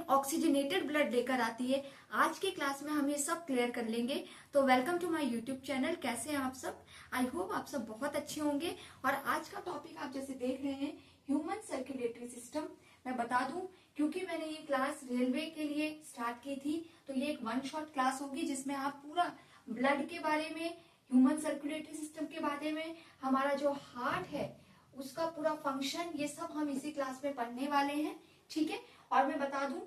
Oxygenated blood लेकर आती है। आज की क्लास में हम ये सब क्लियर कर लेंगे। तो welcome to my YouTube channel. कैसे हैं आप सब? आई होप आप सब बहुत अच्छे होंगे। और आज का टॉपिक आप जैसे देख रहे हैं, ह्यूमन सर्कुलेटरी सिस्टम। मैं बता दूं, क्योंकि मैंने ये क्लास रेलवे के लिए स्टार्ट की थी, तो ये एक वन शॉट क्लास होगी जिसमें आप पूरा ब्लड के बारे में, ह्यूमन सर्कुलेटरी सिस्टम के बारे में, हमारा जो हार्ट है उसका पूरा फंक्शन, ये सब हम इसी क्लास में पढ़ने वाले हैं। ठीक है। और मैं बता दूं,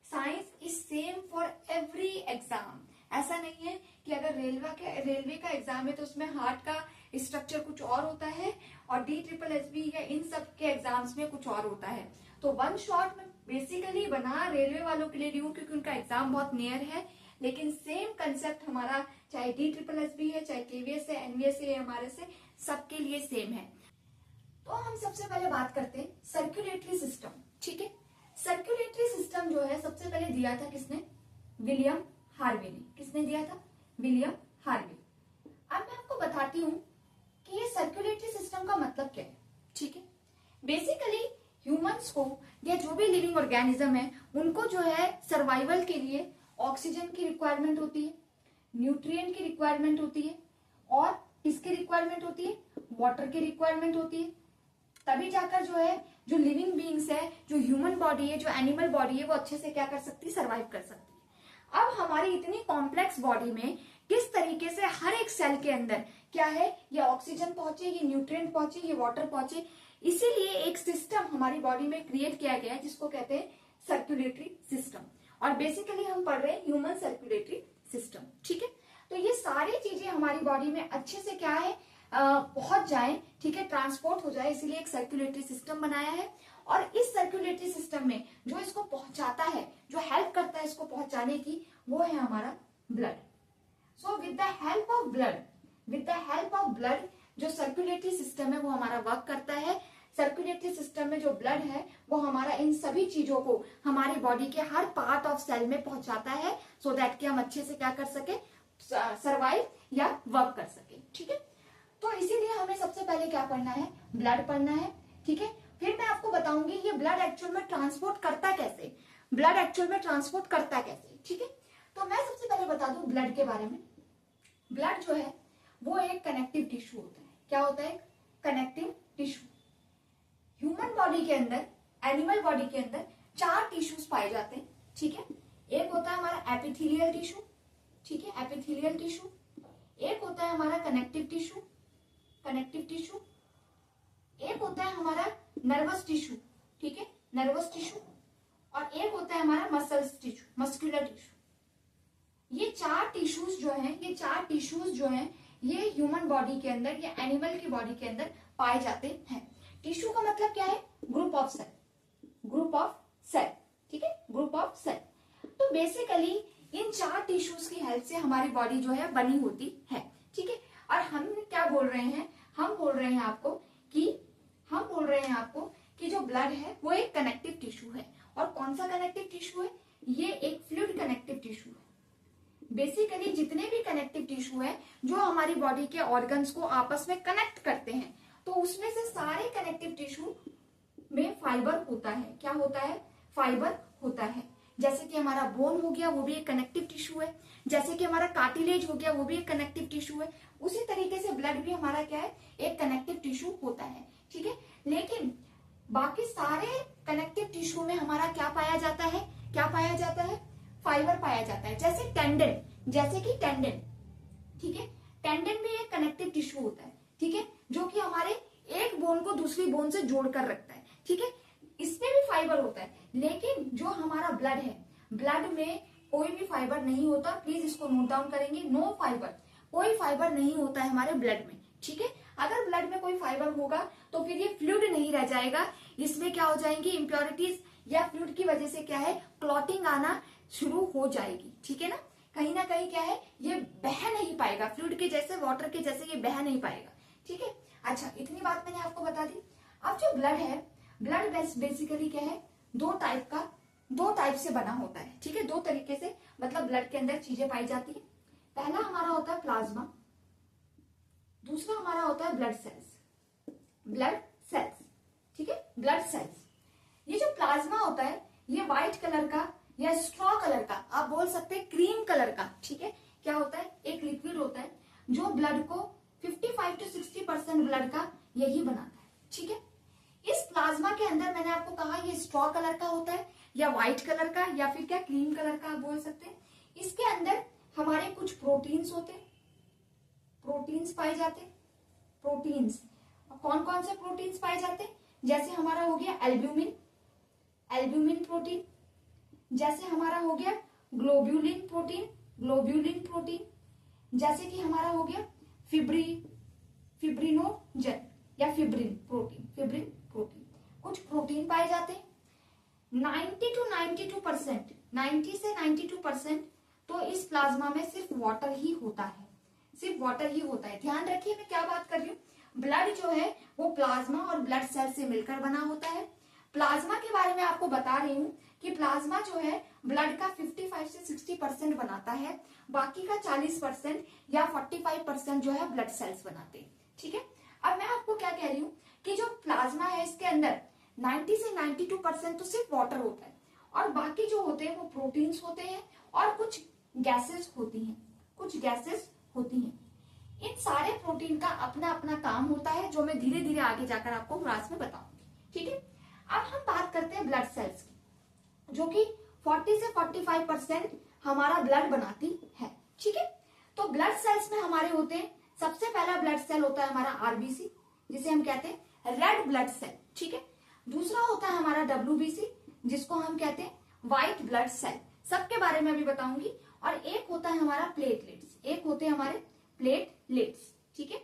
science is same for every exam. ऐसा नहीं है कि अगर रेलवे का एग्जाम है तो उसमें हार्ट का स्ट्रक्चर कुछ और होता है और DSSB या इन सब के एग्जाम्स में कुछ और होता है। तो वन शॉट में बेसिकली बना रेलवे वालों के लिए रही हूँ, क्योंकि उनका एग्जाम बहुत नियर है, लेकिन सेम कंसेप्ट हमारा चाहे DSSB है, चाहे KVS है, NVS है, MRS है, सबके लिए सेम है। तो हम सबसे पहले बात करते हैं सर्कुलेटरी सिस्टम। ठीक है। सर्कुलेटरी सिस्टम जो है सबसे पहले दिया था किसने? विलियम हार्वे ने। किसने दिया था? William Harvey. अब मैं आपको बताती हूँ कि ये सर्कुलेटरी सिस्टम का मतलब क्या है। ठीक है। बेसिकली ह्यूमंस को या जो भी लिविंग ऑर्गेनिज्म है उनको जो है सर्वाइवल के लिए ऑक्सीजन की रिक्वायरमेंट होती है, न्यूट्रिएंट की रिक्वायरमेंट होती है, और किसकी रिक्वायरमेंट होती है? वाटर की रिक्वायरमेंट होती है। तभी जाकर जो है, जो लिविंग बीइंग्स है, जो ह्यूमन बॉडी है, जो एनिमल बॉडी है, वो अच्छे से क्या कर सकती है? सर्वाइव कर सकती है। अब हमारी इतनी कॉम्प्लेक्स बॉडी में किस तरीके से हर एक सेल के अंदर क्या है, ये ऑक्सीजन पहुंचे, ये न्यूट्रिएंट पहुंचे, ये वाटर पहुंचे, इसीलिए एक सिस्टम हमारी बॉडी में क्रिएट किया गया है जिसको कहते हैं सर्कुलेटरी सिस्टम। और बेसिकली हम पढ़ रहे हैं ह्यूमन सर्कुलेटरी सिस्टम। ठीक है। तो ये सारी चीजें हमारी बॉडी में अच्छे से क्या है, पहुंच जाए, ठीक है, ट्रांसपोर्ट हो जाए, इसीलिए एक सर्कुलेटरी सिस्टम बनाया है। और इस सर्कुलेटरी सिस्टम में जो इसको पहुंचाता है, जो हेल्प करता है इसको पहुंचाने की, वो है हमारा blood. So with the help of blood जो सर्कुलेटरी सिस्टम है वो हमारा वर्क करता है। सर्कुलेटरी सिस्टम में जो ब्लड है वो हमारा इन सभी चीजों को हमारी बॉडी के हर पार्ट ऑफ सेल में पहुंचाता है, सो दैट कि हम अच्छे से क्या कर सके, सर्वाइव या वर्क कर सके। ठीक है। तो इसीलिए हमें सबसे पहले क्या पढ़ना है? ब्लड पढ़ना है। ठीक है। फिर मैं आपको बताऊंगी ये ब्लड एक्चुअल में ट्रांसपोर्ट करता कैसे, ठीक है। तो मैं सबसे पहले बता दूं ब्लड के बारे में। ब्लड जो है वो एक कनेक्टिव टिश्यू होता है। क्या होता है? Connective tissue. ह्यूमन बॉडी के अंदर, एनिमल बॉडी के अंदर 4 टिश्यूज पाए जाते हैं। ठीक है। एक होता है हमारा एपिथेलियल टिश्यू। ठीक है, एपिथेलियल टिश्यू। एक होता है हमारा कनेक्टिव टिश्यू। एक होता है हमारा नर्वस टिश्यू। ठीक है, नर्वस टिश्यू। और एक होता है हमारा मस्कुलर टिश्यू। ये 4 टिश्यूज जो हैं, ये ह्यूमन बॉडी के अंदर या एनिमल की बॉडी के अंदर पाए जाते हैं। टिश्यू का मतलब क्या है? Group of cell. ठीक है, ग्रुप ऑफ सेल। तो बेसिकली इन 4 टिश्यूज की हेल्प से हमारी बॉडी जो है बनी होती है। ठीक है। और हम क्या बोल रहे हैं? हम बोल रहे हैं आपको कि जो ब्लड है वो एक कनेक्टिव टिश्यू है। और कौन सा कनेक्टिव टिश्यू है? ये एक फ्लूइड कनेक्टिव टिश्यू है। बेसिकली जितने भी कनेक्टिव टिश्यू है जो हमारी बॉडी के ऑर्गन्स को आपस में कनेक्ट करते हैं, तो उसमें से सारे कनेक्टिव टिश्यू में फाइबर होता है। क्या होता है? फाइबर होता है। जैसे कि हमारा बोन हो गया, वो भी एक कनेक्टिव टिश्यू है। जैसे कि हमारा कार्टिलेज हो गया, वो भी एक कनेक्टिव टिश्यू है। उसी तरीके से ब्लड भी हमारा क्या है? एक कनेक्टिव टिश्यू होता है। ठीक है। लेकिन बाकी सारे कनेक्टिव टिश्यू में हमारा क्या पाया जाता है? फाइबर पाया जाता है। जैसे कि टेंडन। ठीक है, टेंडन भी एक कनेक्टिव टिश्यू होता है। ठीक है, जो कि हमारे एक बोन को दूसरी बोन से जोड़कर रखता है। ठीक है, इसमें भी फाइबर होता है। लेकिन जो हमारा ब्लड है, ब्लड में कोई भी फाइबर नहीं होता। प्लीज इसको नोट डाउन करेंगे, नो फाइबर। कोई फाइबर नहीं होता है हमारे ब्लड में। ठीक है। अगर ब्लड में कोई फाइबर होगा तो फिर ये फ्लूइड नहीं रह जाएगा, इसमें क्या हो जाएंगी? इम्प्योरिटीज, या फ्लूइड की वजह से क्या है? क्लॉटिंग आना शुरू हो जाएगी। ठीक है ना कहीं क्या है, ये बह नहीं पाएगा, फ्लूइड के जैसे, वाटर के जैसे ये बह नहीं पाएगा। ठीक है। अच्छा, इतनी बात मैंने आपको बता दी। अब जो ब्लड है, ब्लड बेसिकली क्या है? दो टाइप से बना होता है। ठीक है, 2 तरीके से मतलब ब्लड के अंदर चीजें पाई जाती है। पहला हमारा होता है प्लाज्मा, दूसरा हमारा होता है ब्लड सेल्स। ठीक है, ब्लड सेल्स। ये जो प्लाज्मा होता है ये व्हाइट कलर का या स्ट्रॉ कलर का, आप बोल सकते हैं क्रीम कलर का, ठीक है, क्या होता है, एक लिक्विड होता है जो ब्लड को 55 to 60% ब्लड का यही बनाता है, ठीक है। इस प्लाज्मा के अंदर मैंने आपको कहा ये स्ट्रॉ कलर का होता है या व्हाइट कलर का या फिर क्या क्रीम कलर का आप बोल सकते हैं। इसके अंदर हमारे कुछ प्रोटीन्स होते हैं, प्रोटीन्स पाए जाते हैं, प्रोटीन्स कौन कौन से प्रोटीन्स पाए जाते हैं, जैसे हमारा हो गया एल्ब्यूमिन, एल्ब्यूमिन प्रोटीन, जैसे हमारा हो गया ग्लोब्यूलिन प्रोटीन, ग्लोब्यूलिन प्रोटीन, जैसे कि हमारा हो गया फिब्रिनोजन या फिब्रिन प्रोटीन, फिब्रिन प्रोटीन, कुछ प्रोटीन पाए जाते हैं। 90 to 92%, 90 से 92% तो इस प्लाज्मा में सिर्फ वाटर ही होता है, सिर्फ वाटर ही होता है। ध्यान रखिए मैं क्या बात कर रही हूँ, ब्लड जो है वो प्लाज्मा और ब्लड सेल से मिलकर बना होता है। प्लाज्मा के बारे में आपको बता रही हूँ कि प्लाज्मा जो है ब्लड का 55 से 60% बनाता है, बाकी का 40% या 45% जो है ब्लड सेल्स बनाते हैं, ठीक है। अब मैं आपको क्या कह रही हूँ कि जो प्लाज्मा है इसके अंदर 90 से 92% तो सिर्फ वाटर होता है और बाकी जो होते हैं वो प्रोटीन्स होते हैं और कुछ गैसेस होती हैं, कुछ गैसेस होती हैं। इन सारे प्रोटीन का अपना अपना काम होता है जो मैं धीरे धीरे आगे जाकर आपको क्लास में बताऊंगी, ठीक है। अब हम बात करते हैं ब्लड सेल्स की, जो कि 40 से 45% हमारा ब्लड बनाती है, ठीक है। तो ब्लड सेल्स में हमारे होते हैं, सबसे पहला ब्लड सेल होता है हमारा आरबीसी, जिसे हम कहते हैं रेड ब्लड सेल, ठीक है। दूसरा होता है हमारा डब्ल्यूबीसी, जिसको हम कहते हैं व्हाइट ब्लड सेल, सबके बारे में अभी बताऊंगी। और एक होता है हमारा प्लेटलेट्स, एक होते हैं हमारे प्लेटलेट्स, ठीक है।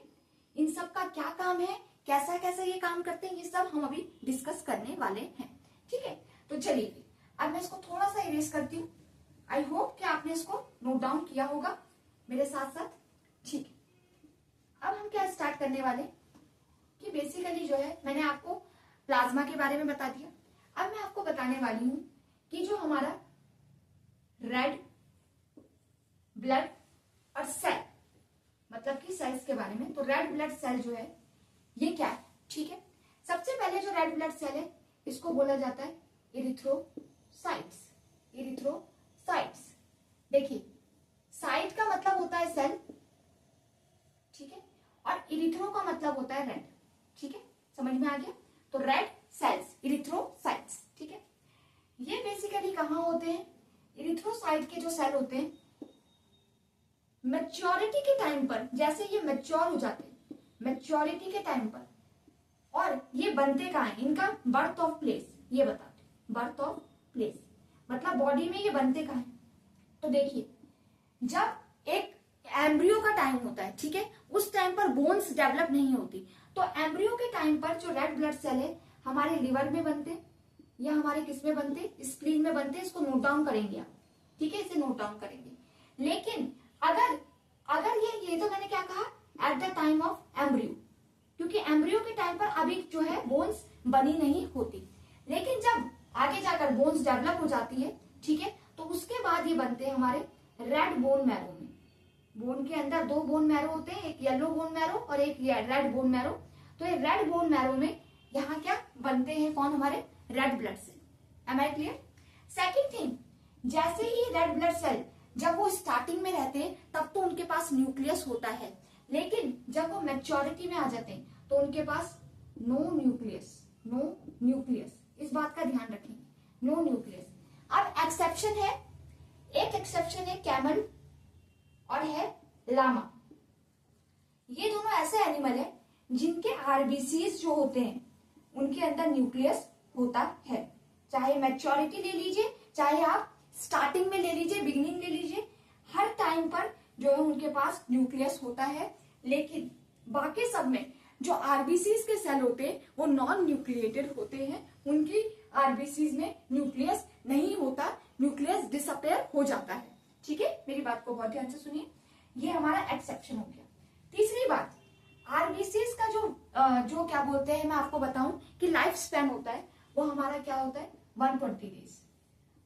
इन सब का क्या काम है, कैसा कैसा ये काम करते हैं, ये सब हम अभी डिस्कस करने वाले हैं, ठीक है। तो चलिए अब मैं इसको थोड़ा सा इरेज करती हूँ। आई होप कि आपने इसको नोट डाउन किया होगा मेरे साथ साथ, ठीक है। अब हम क्या स्टार्ट करने वाले कि बेसिकली जो है मैंने आपको प्लाज्मा के बारे में बता दिया। अब मैं आपको बताने वाली हूं कि जो हमारा रेड ब्लड और सेल, मतलब कि सेल्स के बारे में, तो रेड ब्लड सेल जो है ये क्या है, ठीक है। सबसे पहले जो रेड ब्लड सेल है इसको बोला जाता है इरिथ्रोसाइट्स, इरिथ्रोसाइट्स। देखिए साइट का मतलब होता है सेल, ठीक है, और इरिथ्रो का मतलब होता है रेड, ठीक है, समझ में आ गया। तो रेड सेल्स, इरिथ्रोसाइट्स, ठीक है। ये बेसिकली कहाँ होते हैं, इरिथ्रोसाइट के जो सेल होते हैं मैच्योरिटी के टाइम पर, जैसे ये मैच्योर हो जाते हैं मैच्योरिटी के टाइम पर, और ये बनते कहाँ है, इनका बर्थ ऑफ प्लेस ये बताते हैं, बर्थ ऑफ प्लेस मतलब बॉडी में ये बनते कहाँ है। तो देखिए जब एक एम्ब्रियो का टाइम होता है, ठीक है, उस टाइम पर बोन्स डेवलप नहीं होती, तो एम्ब्रियो के टाइम पर जो रेड ब्लड सेल है हमारे लिवर में बनते या हमारे किस में बनते, स्प्लीन में बनते, इसको नोट डाउन करेंगे आप, ठीक है, इसे नोट डाउन करेंगे। लेकिन अगर अगर ये तो मैंने क्या कहा at the time of embryo, क्योंकि एम्ब्रियो के टाइम पर अभी जो है बोन्स बनी नहीं होती, लेकिन जब आगे जाकर बोन्स डेवलप हो जाती है, ठीक है, तो उसके बाद ये बनते हैं हमारे रेड बोन मैरो में। बोन के अंदर दो बोन मैरो होते हैं, एक येलो बोन मैरो और एक रेड बोन मैरो। तो ये रेड बोन मैरो में यहाँ क्या बनते हैं, कौन, हमारे red blood cell. Am I clear. Second thing, जैसे ही रेड ब्लड सेल जब वो स्टार्टिंग में रहते हैं तब तो उनके पास न्यूक्लियस होता है, लेकिन जब वो मैच्योरिटी में आ जाते हैं तो उनके पास नो न्यूक्लियस, नो न्यूक्लियस, इस बात का ध्यान रखेंगे, नो न्यूक्लियस। अब एक्सेप्शन है, एक एक्सेप्शन है कैमल और है लामा। ये दोनों ऐसे एनिमल है जिनके आरबीसीज जो होते हैं उनके अंदर न्यूक्लियस होता है, चाहे मैच्योरिटी ले लीजिए, चाहे आप स्टार्टिंग में ले लीजिए, बिगिनिंग ले लीजिए, हर टाइम पर जो है उनके पास न्यूक्लियस होता है। लेकिन बाकी सब में जो आरबीसीज के सेल होते हैं वो नॉन न्यूक्लिएटेड होते हैं, उनकी आरबीसीज में न्यूक्लियस नहीं होता, न्यूक्लियस डिसअपेयर हो जाता है, ठीक है। मेरी बात को बहुत ध्यान से सुनिए, ये हमारा एक्सेप्शन हो गया। तीसरी बात, आरबीसीज का जो क्या बोलते हैं, मैं आपको बताऊं कि लाइफ स्पैन होता है वो हमारा क्या होता है 120 डेज।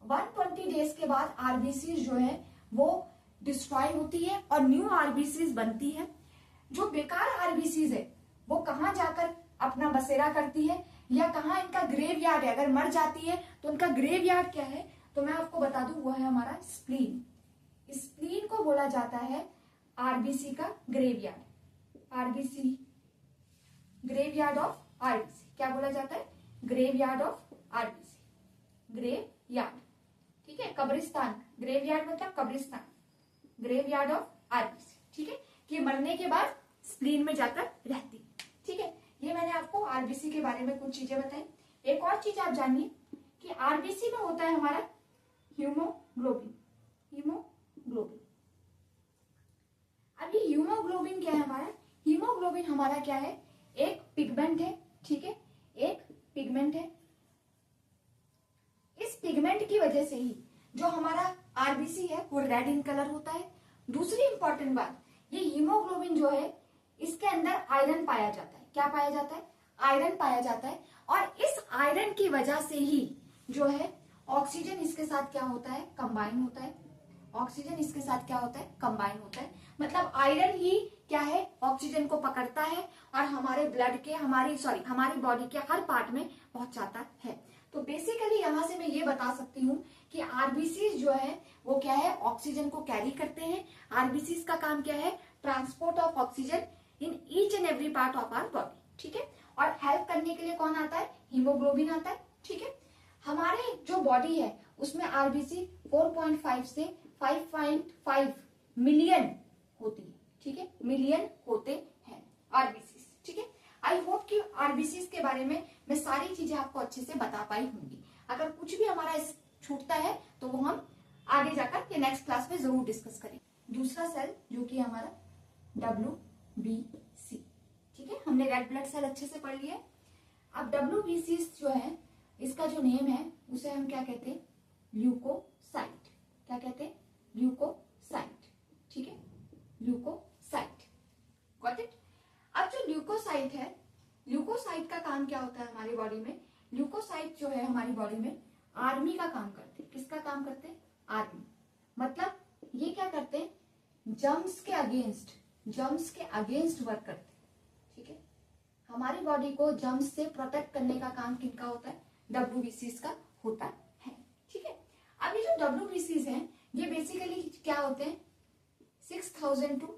120 डेज के बाद आरबीसीज जो है वो डिस्ट्रॉय होती है और न्यू आरबीसीज बनती है। जो बेकार आरबीसीज है वो कहाँ जाकर अपना बसेरा करती है या कहाँ इनका ग्रेव यार्ड है, अगर मर जाती है तो उनका ग्रेव यार्ड क्या है, तो मैं आपको बता वो है हमारा स्प्लीन। स्प्लीन को बोला जाता है आरबीसी का graveyard. RBC, graveyard of RBC, क्या बोला जाता है? ग्रेवयार्ड ऑफ आरबीसी, ग्रेवयार्ड, ठीक है, कब्रिस्तान। ग्रेवयार्ड मतलब कब्रिस्तान, ग्रेवयार्ड ऑफ आरबीसी, ठीक है, कि मरने के बाद स्प्लीन में जाकर रहती, ठीक है। ये मैंने आपको आरबीसी के बारे में कुछ चीजें बताई। एक और चीज आप जानिए कि आरबीसी में होता है हमारा हीमोग्लोबिन। हीमोग्लोबिन, अब ये हीमोग्लोबिन क्या है हमारा? हीमोग्लोबिन हमारा क्या है? एक पिगमेंट है, ठीक है, एक पिगमेंट है। इस पिगमेंट की वजह से ही जो हमारा आरबीसी है वो रेड इन कलर होता है। दूसरी इंपॉर्टेंट बात, ये हीमोग्लोबिन जो है इसके अंदर आयरन पाया जाता है। क्या पाया जाता है? आयरन पाया जाता है। और इस आयरन की वजह से ही जो है ऑक्सीजन इसके साथ क्या होता है? कंबाइन होता है। ऑक्सीजन इसके साथ क्या होता है? कंबाइन होता है। मतलब आयरन ही क्या है? ऑक्सीजन को पकड़ता है और हमारे ब्लड के, हमारी बॉडी के हर पार्ट में पहुंचाता है। तो बेसिकली यहां से मैं ये बता सकती हूँ कि आरबीसी जो है वो क्या है? ऑक्सीजन को कैरी करते हैं। आरबीसी का काम क्या है? Transport of oxygen in each and every part of our body, ठीक है। और हेल्प करने के लिए कौन आता है? हीमोग्लोबिन आता है, ठीक है। हमारे जो बॉडी है उसमें आरबीसी 4.5 से 5.5 मिलियन होती है, ठीक है, मिलियन होते हैं आरबीसी, ठीक है। आई होप कि आरबीसी के बारे में मैं सारी चीजें आपको अच्छे से बता पाई होंगी। अगर कुछ भी हमारा छूटता है तो वो हम आगे जाकर या नेक्स्ट क्लास में जरूर डिस्कस करें। दूसरा सेल जो कि हमारा WBC, ठीक है, हमने रेड ब्लड सेल अच्छे से पढ़ लिया। अब WBC जो है इसका जो नेम है उसे हम क्या कहते हैं? ल्यूकोसाइट। क्या कहते हैं? ल्यूकोसाइट, ठीक है, ल्यूकोसाइट, गॉट इट। अब जो ल्यूकोसाइट है, ल्यूकोसाइट का काम क्या होता है हमारी बॉडी में? ल्यूकोसाइट जो है हमारी बॉडी में आर्मी का काम करते हैं। किसका काम करते हैं? आर्मी। मतलब ये क्या करते हैं? जर्म्स के अगेंस्ट वर्क करते हैं, ठीक है। हमारी बॉडी को जर्म्स से प्रोटेक्ट करने का काम किनका होता है? WBC का होता है, ठीक है। अब ये जो WBC हैं ये बेसिकली क्या होते हैं? 6,000 to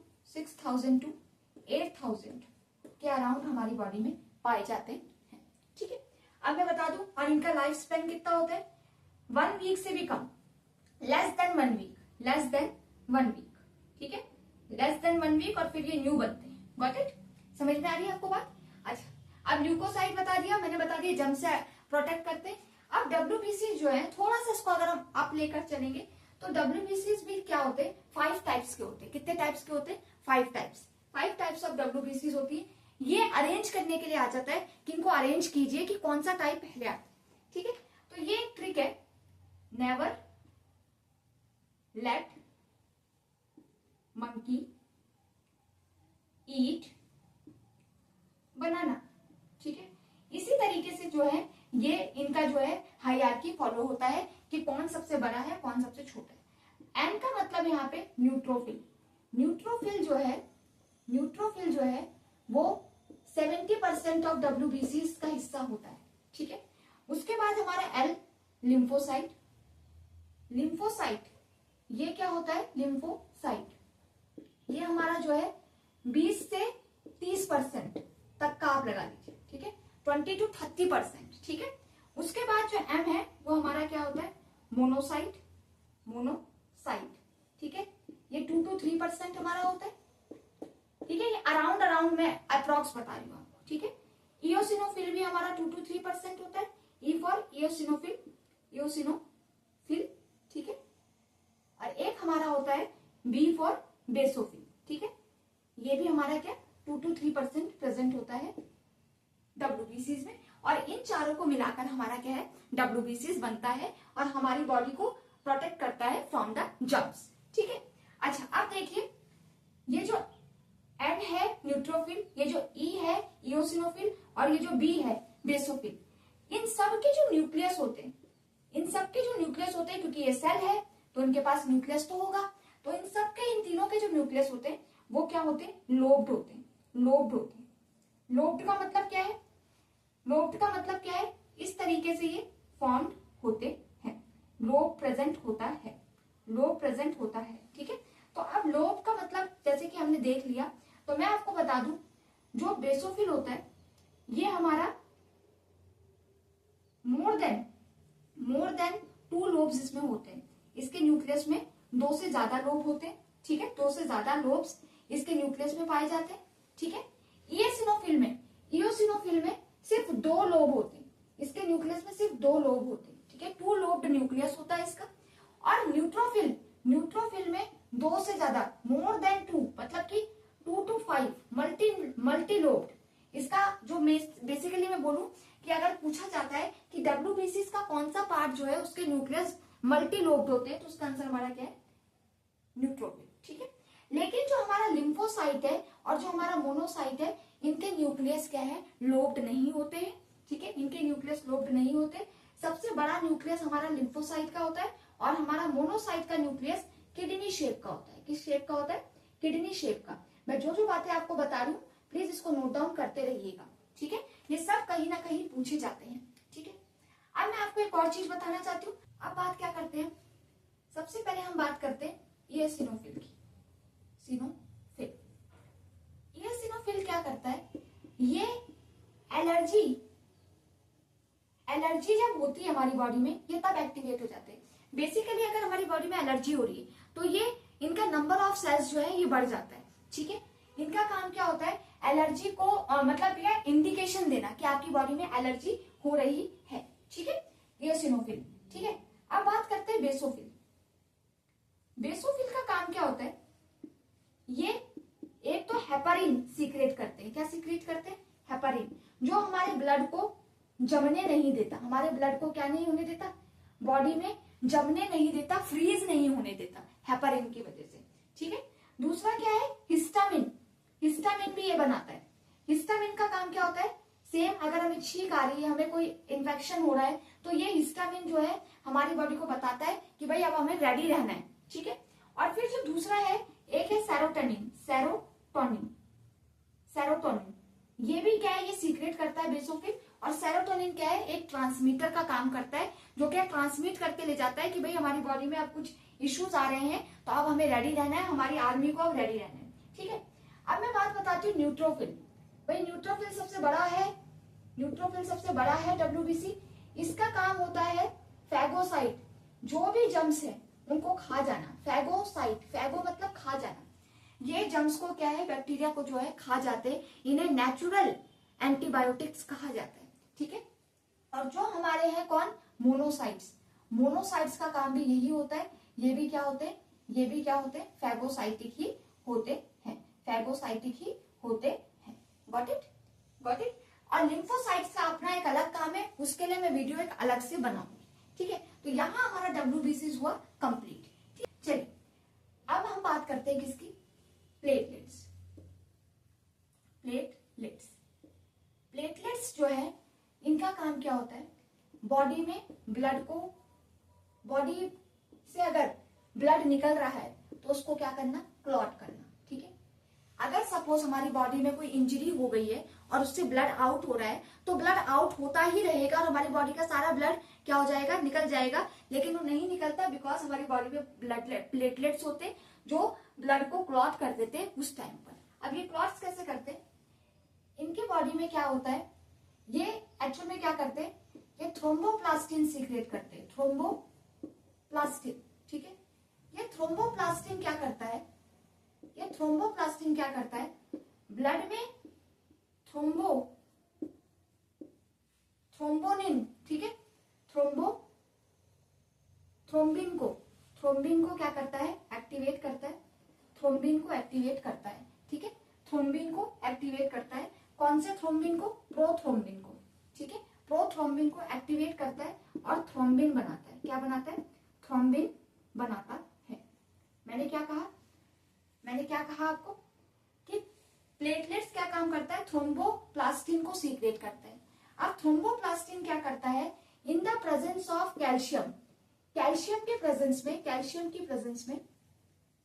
8,000 के अराउंड हमारी बॉडी में पाए जाते हैं, ठीक है। अब मैं बता दूं, और इनका लाइफ स्पेन कितना होता है? 1 वीक से भी कम, लेस देन 1 वीक, ठीक है, लेस देन 1 वीक, और फिर ये न्यू बनते हैं, गॉट इट। समझ में आ रही है आपको बात? अच्छा, अब ल्यूकोसाइट बता दिया मैंने, बता दिया जर्म से प्रोटेक्ट करते हैं। अब WBC जो है थोड़ा सा इसको अगर हम आप लेकर चलेंगे तो WBC भी क्या होते हैं? 5 टाइप्स के होते हैं। कितने टाइप्स के होते हैं? 5 टाइप्स ऑफ WBC होती है। ये अरेंज करने के लिए आ जाता है कि इनको अरेंज कीजिए कि कौन सा टाइप पहले आता है, ठीक है। तो ये एक ट्रिक है, नेवर लेट मंकी ईट बनाना, ठीक है। इसी तरीके से जो है ये इनका जो है हायरार्की फॉलो होता है कि कौन सबसे बड़ा है, कौन सबसे छोटा है। एन का मतलब यहाँ पे न्यूट्रोफिल। न्यूट्रोफिल जो है वो 70% ऑफ WBC का हिस्सा होता है, ठीक है। उसके बाद हमारा L, लिम्फोसाइट ये क्या होता है? लिम्फोसाइट ये हमारा जो है 20 से 30% तक का आप लगा लीजिए, ठीक है, 20 to 30%, ठीक है। उसके बाद जो M है वो हमारा क्या होता है? मोनोसाइट, ठीक है, ये 2 to 3% हमारा होता है, ठीक है। ये अराउंड में अप्रॉक्स बता रही हूँ आपको, ठीक है। इयोसिनोफिल भी हमारा 2 to 3% होता है। ई फॉर इयोसिनोफिल, ठीक है। और एक हमारा होता है बी फॉर बेसोफिल, ठीक है। ये भी हमारा क्या 2 to 3% प्रेजेंट होता है WBC में। और इन चारों को मिलाकर हमारा क्या है? WBC बनता है और हमारी बॉडी को प्रोटेक्ट करता है फ्रॉम द जर्म्स, ठीक है। अच्छा, अब देखिए ये जो N है न्यूट्रोफिल, ये जो E है इयोसिनोफिल, और ये जो B है बेसोफिल, इन सब के जो न्यूक्लियस होते हैं, क्योंकि ये सेल है तो इनके पास न्यूक्लियस तो होगा, तो इन सब के, इन तीनों के जो न्यूक्लियस होते हैं वो क्या होते हैं? लोब्ड होते हैं। लोब्ड का मतलब क्या है? इस तरीके से ये फॉर्म्ड होते हैं, लोब प्रेजेंट होता है, लोब प्रेजेंट होता है। ठीक है, तो अब लोब का मतलब जैसे कि हमने देख लिया, तो मैं आपको बता दूं जो बेसोफिल होता है ये हमारा मोर देन 2 लोब्स इसमें होते हैं। इसके न्यूक्लियस में 2 से ज्यादा लोब होते हैं। ठीक है, 2 से ज्यादा लोब्स इसके न्यूक्लियस में पाए जाते हैं। ठीक है, इओसिनोफिल में सिर्फ 2 लोब होते हैं। इसके न्यूक्लियस में सिर्फ 2 लोब होते हैं। ठीक है, 2 लोब्ड न्यूक्लियस होता है इसका। और न्यूट्रोफिल में 2 से ज्यादा, मोर देन 2, मतलब कि 2 to 5 मल्टी लोब्ड। इसका जो बेसिकली मैं बोलूं कि अगर पूछा जाता है कि डब्ल्यूबीसी का कौन सा पार्ट जो है उसके न्यूक्लियस मल्टी लोब्ड होते हैं, तो उसका आंसर हमारा क्या है? न्यूट्रोफिल। ठीक है, लेकिन जो हमारा लिम्फोसाइट है और जो हमारा मोनोसाइट है, इनके न्यूक्लियस क्या है? लोब्ड नहीं होते हैं। ठीक है, इनके न्यूक्लियस लोब्ड नहीं होते। सबसे बड़ा न्यूक्लियस हमारा लिम्फोसाइट का होता है और हमारा मोनोसाइट का न्यूक्लियस किडनी शेप का होता है। किस शेप का होता है? किडनी शेप का। मैं जो बातें आपको बता रही हूँ प्लीज इसको नोट डाउन करते रहिएगा। ठीक है, ये सब कहीं ना कहीं पूछे जाते हैं। ठीक है, अब मैं आपको एक और चीज बताना चाहती हूँ। अब बात क्या करते हैं, सबसे पहले हम बात करते हैं इओसिनोफिल की। इओसिनोफिल क्या करता है? ये एलर्जी जब होती है हमारी बॉडी में, ये तब एक्टिवेट हो जाते हैं। बेसिकली अगर हमारी बॉडी में एलर्जी हो रही है तो ये इनका नंबर ऑफ सेल्स जो है ये बढ़ जाता है। ठीक है, इनका काम क्या होता है? एलर्जी को मतलब यह इंडिकेशन देना कि आपकी बॉडी में एलर्जी हो रही है। ठीक है, इओसिनोफिल। ठीक है, अब बात करते हैं बेसोफिल। बेसोफिल का काम क्या होता है? ये एक तो हेपारिन सीक्रेट करते हैं। क्या सीक्रेट करते हैं? हेपारिन, जो हमारे ब्लड को जमने नहीं देता। हमारे ब्लड को क्या नहीं होने देता? बॉडी में जमने नहीं देता, फ्रीज नहीं होने देता, हेपारिन की वजह से। ठीक है, दूसरा क्या है? हिस्टामिन। हिस्टामिन भी ये बनाता है। हिस्टामिन का काम क्या होता है? सेम, अगर हमें छींक आ रही है, हमें कोई इन्फेक्शन हो रहा है, तो ये हिस्टामिन जो है हमारी बॉडी को बताता है कि भाई अब हमें रेडी रहना है। ठीक है, और फिर जो दूसरा है, एक है सेरोटोनिन। ये भी क्या है? ये सीक्रेट करता है बेसोफिल। और सेरोटोनिन क्या है? एक ट्रांसमीटर का काम करता है, जो क्या ट्रांसमिट करके ले जाता है कि भाई हमारी बॉडी में अब कुछ इश्यूज आ रहे हैं, तो अब हमें रेडी रहना है, हमारी आर्मी को अब रेडी रहना है। ठीक है, अब मैं बात बताती हूँ न्यूट्रोफिल। भाई न्यूट्रोफिल सबसे बड़ा है डब्ल्यूबीसी। इसका काम होता है फैगोसाइट, जो भी जम्स है उनको खा जाना। फैगो मतलब खा जाना। ये जम्स को क्या है? बैक्टीरिया को जो है खा जाते हैं। इन्हें नेचुरल एंटीबायोटिक्स कहा जाता है। ठीक है, और जो हमारे हैं कौन? मोनोसाइट्स का काम भी यही होता है। ये भी क्या होते हैं? फैगोसाइटिक ही होते हैं। Got it. और लिम्फोसाइट्स का अपना एक अलग काम है, उसके लिए मैं वीडियो एक अलग से बनाऊंगी। ठीक है, तो यहाँ हमारा डब्ल्यूबीसी हुआ कंप्लीट। चलिए अब हम बात करते हैं किसकी? प्लेटलेट्स जो है इनका काम क्या होता है? बॉडी में ब्लड को, बॉडी से अगर ब्लड निकल रहा है तो उसको क्या करना? क्लॉट करना। ठीक है, अगर सपोज हमारी बॉडी में कोई इंजरी हो गई है और उससे ब्लड आउट हो रहा है, तो ब्लड आउट होता ही रहेगा और हमारी बॉडी का सारा ब्लड क्या हो जाएगा? निकल जाएगा। लेकिन वो नहीं निकलता, बिकॉज हमारी बॉडी में प्लेटलेट्स होते जो ब्लड को क्लॉट कर देते उस टाइम पर। अब ये क्लॉट्स कैसे करते? इनके बॉडी में क्या होता है? ये एक्चुअल में क्या करते हैं? ये थ्रोम्बोप्लास्टिन सीक्रेट करते हैं। थ्रोम्बोप्लास्टिन। ठीक है, ये थ्रोम्बोप्लास्टिन क्या करता है? ब्लड में थ्रोम्बोनिन। ठीक है, थ्रोम्बिन को क्या करता है? एक्टिवेट करता है। ठीक है, थ्रोम्बिन को एक्टिवेट करता है। कौन से थ्रोम्बिन को? प्रोथ्रोम्बिन को। ठीक है, प्रोथ्रोम्बिन को एक्टिवेट करता है और थ्रोम्बिन बनाता है। क्या बनाता है? थ्रोम्बिन बनाता है। मैंने क्या कहा आपको कि प्लेटलेट्स क्या काम करता है? थ्रोम्बोप्लास्टिन को सीक्रेट करता है। अब थ्रोम्बोप्लास्टिन क्या करता है? In the presence of calcium की प्रेजेंस में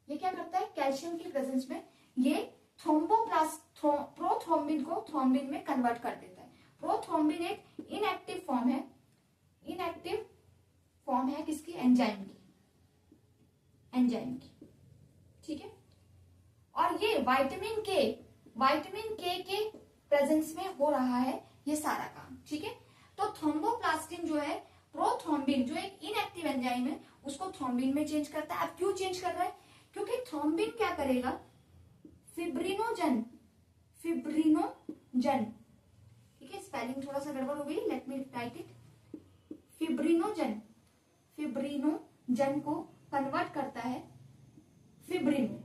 ये क्या करता है? कैल्शियम की प्रेजेंस में ये प्रोथ्रोम्बिन को थ्रोम्बिन में कन्वर्ट कर देता है। प्रोथ्रोम्बिन एक इनएक्टिव फॉर्म है किसकी? एंजाइम की। एंजाइम की, ठीक है। और ये विटामिन के प्रेजेंस में हो रहा है ये सारा काम, ठीक है। तो थ्रोम्बोप्लास्टिन जो है प्रोथ्रोम्बिन जो एक इनएक्टिव एंजाइम है उसको थ्रोम्बिन में चेंज करता है। अब क्यों चेंज कर रहा है? क्योंकि थ्रोम्बिन क्या करेगा, फिब्रिनोजन, ठीक है, स्पेलिंग थोड़ा सा गड़बड़ हो गई, let me right it. Fibrinogen को कन्वर्ट करता है फिब्रिन में।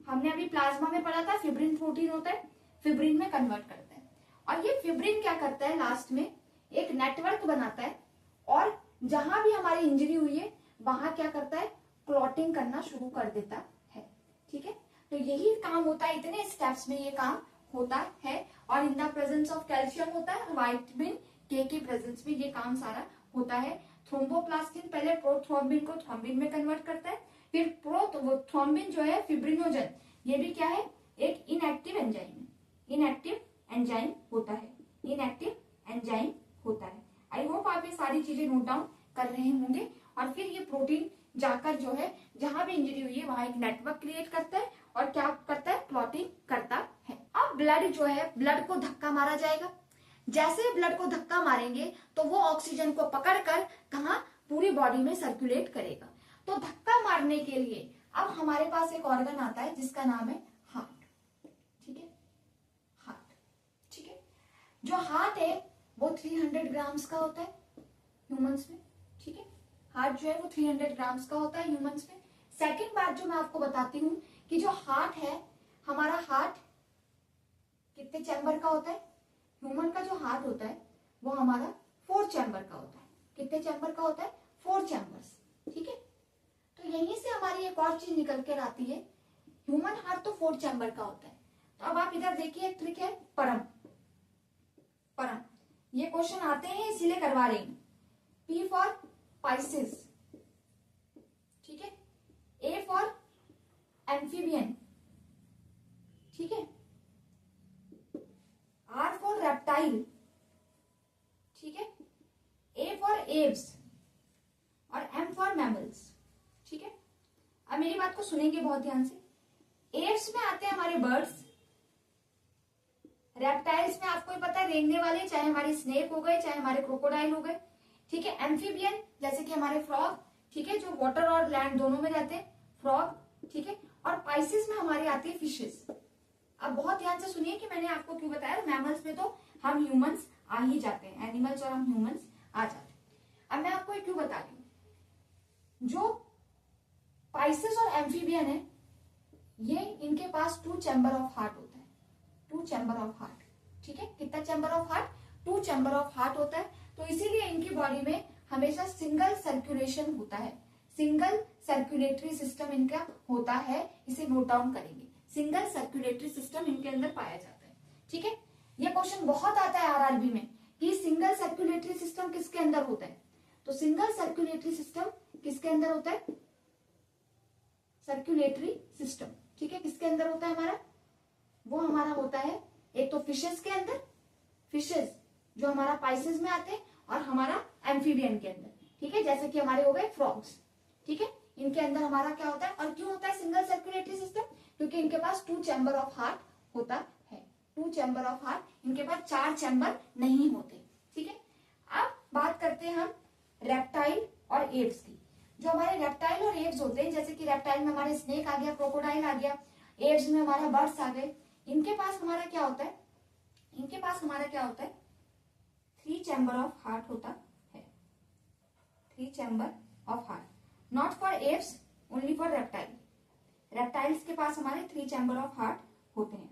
हमने अभी प्लाज्मा में पढ़ा था फिब्रिन प्रोटीन होता है, फिब्रिन में कन्वर्ट करता है। और ये फिब्रिन क्या करता है, लास्ट में एक नेटवर्क बनाता है और जहां भी हमारी इंजरी हुई है वहां क्या करता है, क्लॉटिंग करना शुरू कर देता है, ठीक है। तो यही काम होता है, इतने स्टेप्स में ये काम होता है। और in the presence of calcium होता है, विटामिन के प्रेजेंस में ये काम सारा होता है। थ्रोम्बोप्लास्टिन पहले प्रोथ्रोम्बिन को थ्रोम्बिन में कन्वर्ट करता है, फिर प्रोथ्रोम्बिन जो है फिब्रिनोजन, ये भी क्या है, एक इनएक्टिव एंजाइम है, इनएक्टिव एंजाइम होता है। आई होप आप ये सारी चीजें नोट डाउन कर रहे होंगे। और फिर ये प्रोटीन जाकर जो है जहां भी इंजरी हुई है वहां एक नेटवर्क क्रिएट करता है और क्या करता है, क्लॉटिंग करता है। अब ब्लड जो है, ब्लड को धक्का मारा जाएगा। जैसे ब्लड को धक्का मारेंगे तो वो ऑक्सीजन को पकड़कर कहा, पूरी बॉडी में सर्कुलेट करेगा। तो धक्का मारने के लिए अब हमारे पास एक ऑर्गन आता है जिसका नाम है हार्ट, ठीक है, हार्ट, ठीक है। जो हार्ट है वो 300 ग्राम्स का होता है ह्यूमंस में, ठीक है। हार्ट जो है वो 300 ग्राम्स का होता है ह्यूमंस में। सेकंड बात जो मैं आपको बताती हूँ कि जो हार्ट है, हमारा हार्ट कितने चैम्बर का होता है, ह्यूमन का जो हार्ट होता है वो हमारा 4 चैम्बर का होता है। कितने चैम्बर का होता है, 4 चैम्बर्स, ठीक है। तो यहीं से हमारी एक और चीज निकल कर आती है, ह्यूमन हार्ट तो 4 चैम्बर का होता है। तो अब आप इधर देखिए, एक ट्रिक है, परम, ये क्वेश्चन आते हैं इसीलिए करवा रही हूं। P फॉर पाइसेस, ठीक है, A फॉर एम्फीबियन, ठीक है, R फॉर रेप्टाइल, ठीक है, A फॉर एव्स और M फॉर मैमल्स, ठीक है। अब मेरी बात को सुनेंगे बहुत ध्यान से। एव्स में आते हैं हमारे बर्ड्स, रेप्टाइल्स में आपको ही पता है रेंगने वाले, चाहे हमारे स्नेक हो गए चाहे हमारे क्रोकोडाइल हो गए, ठीक है। एम्फीबियन जैसे कि हमारे फ्रॉग, ठीक है, जो वाटर और लैंड दोनों में रहते हैं, फ्रॉग, ठीक है। और पाइसेस में हमारी आती है फिशेस। अब बहुत ध्यान से सुनिए कि मैंने आपको क्यों बताया, मैमल्स में तो हम ह्यूमंस आ ही जाते हैं, एनिमल्स और हम ह्यूमंस आ जाते हैं। अब मैं आपको क्यों बता रही हूं, जो पाइसेस और एम्फीबियन है ये इनके पास 2 चैम्बर ऑफ हार्ट होता है, 2 चैम्बर ऑफ हार्ट, ठीक है। कितना chamber of heart, 2 chamber of heart होता है। तो इसीलिए इनकी बॉडी में हमेशा सिंगल सर्कुलेशन होता है, सिंगल सर्कुलेटरी सिस्टम इनका होता है, इसे नोट डाउन करेंगे, सिंगल सर्कुलेटरी सिस्टम इनके अंदर पाया जाता है, ठीक है। यह क्वेश्चन बहुत आता है आरआरबी में कि सिंगल सर्कुलेटरी सिस्टम किसके अंदर होता है। तो सिंगल सर्कुलेटरी सिस्टम किसके अंदर होता है, सर्कुलेटरी सिस्टम, ठीक है, किसके अंदर होता है हमारा, वो हमारा होता है एक तो फिशेस के अंदर, फिशेस जो हमारा पाइसेस में आते हैं, और हमारा एम्फीबियन के अंदर, ठीक है, जैसे कि हमारे हो गए फ्रॉग्स, ठीक है। इनके अंदर हमारा क्या होता है, और क्यों होता है सिंगल सर्कुलेटरी सिस्टम, क्योंकि इनके पास 2 चैम्बर ऑफ हार्ट होता है, 2 चैम्बर ऑफ हार्ट, इनके पास 4 चैम्बर नहीं होते, ठीक है। अब बात करते हैं हम रेप्टाइल और एव्स की। जो हमारे रेप्टाइल और एव्स होते हैं, जैसे कि रेप्टाइल में हमारे स्नेक आ गया, क्रोकोडाइल आ गया, एव्स में हमारा बर्ड्स आ गए, इनके पास हमारा क्या होता है, इनके पास हमारा क्या होता है, 3 चैम्बर ऑफ हार्ट होता है, 3 chamber of heart, not for Aves, only for reptile. Reptiles के पास हमारे 3 चैम्बर ऑफ हार्ट होते हैं,